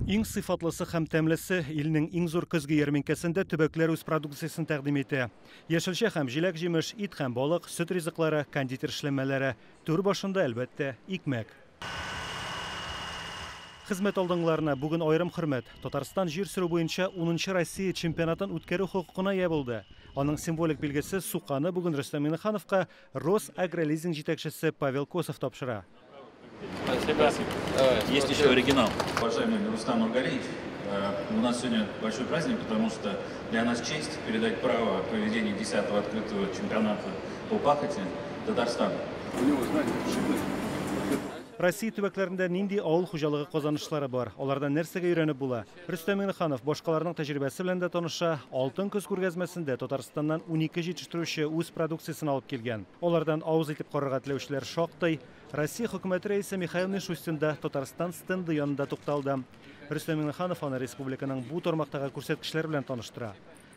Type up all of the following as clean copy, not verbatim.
Иң сыйфатлысы һәм тәмлесе илнең иң зур көзге ярминкәсендә төбәкләр үз продукциясын тәкъдим итә. Яшелчә һәм җиләк-җимеш, ит һәм балык, сөт ризыклары, кондитер эшләнмәләре, түр башында әлбәттә икмәк. Хезмәт алдыңларына бүген аерым хөрмәт. Татарстан җир сөрү буенча 10-нчы Россия чемпионатын үткәрү хокукына ия булды. Аның символик билгесе суканы бүген Рөстәм Миңнехановка Росагролизинг җитәкчесе Павел Косов тапшыра. Спасибо. Есть еще оригинал. Уважаемый Рустам Нургалиев, у нас сегодня большой праздник, потому что для нас честь передать право проведения 10-го открытого чемпионата по пахоте Татарстану. У него знания шибы. Россия төбәкләрендә нинди авыл хуҗалыгы казанышлары бар? Аларда нәрсәгә өйрәнеп була? Рөстәм Миңнеханов башкаларның тәҗрибәсе белән дә таныша. Алтын көз күргәзмәсендә Татарстаннан 12 җитештерүче үз продукциясын алып килгән. Алардан авыз итеп карарга теләүчеләр шактый. Россия хөкүмәте рәисе Михаил Мишустин да Татарстан стенды янында тукталды. Рөстәм Миңнеханов аны республиканың бу тармактагы күрсәткечләре белән таныштыра.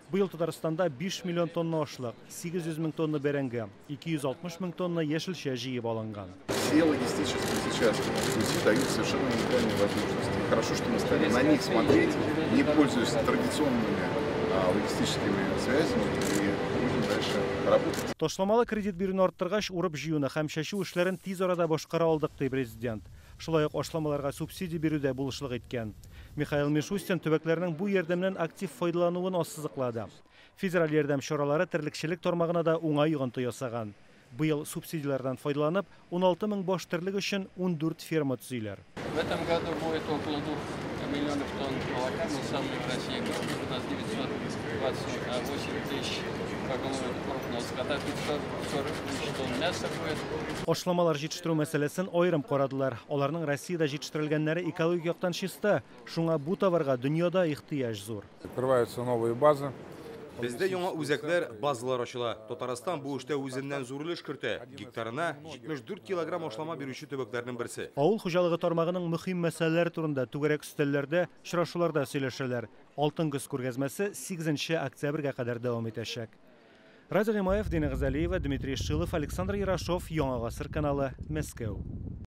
Быел Татарстанда 5 миллион тонна ашлык, 800 мең тонна бәрәңге, 260 мең тонна яшелчә җыеп алынган. Все логистические сейчас пути дают совершенно уникальные возможности. Хорошо, что мы стали на них смотреть, не пользуясь традиционными логистическими связями, и будем дальше работать. Ташламалы кредит бирүне арттыргач, урып җыюны һәм чәчү эшләрен тиз арада башкара алдык, ди президент. Шулай ук ашламаларга субсидия бирүдә булышлык иткән. Михаил Мишустин төбәкләрнең бу ярдәмнән актив файдалануын ассызыклады. Федераль ярдәм чаралары терлекчелек тармагына да уңай йогынты ясаган. Быел субсидиялардан файдаланып, 16 мең баш терлек өчен 14 ферма төзиләр. В этом году будет около 2 миллионов тонн молока. Мы самые в России крупные. У нас 928 тысяч поголовья крупного скота, 540 тысяч тонн мяса будет. Ашламалар җитештерү мәсьәләсен аерым карадылар. Аларның Россиядә җитештерелгәннәре экологик яктан чиста. Шуңа бу товарга дөньяда ихтыяҗ зур. Открываются новые базы. Бездә яңа үзәкләр, базалар ачыла. Татарстан бу эштә үзеннән зур өлеш кертә. Гектарына 74 килограмм ашлама бирүче төбәкләрнең берсе. Авыл хуҗалыгы тармагының мөһим мәсьәләләре турында түгәрәк өстәлләрдә, очрашуларда сөйләшәләр. Алтын көз күргәзмәсе 8 октябрьгә кадәр дәвам итәчәк. Радик Гыймаев, Дина Гызалиева, Дмитрий Шилов, Александр Ярошов, Яңа гасыр каналы, Мәскәү.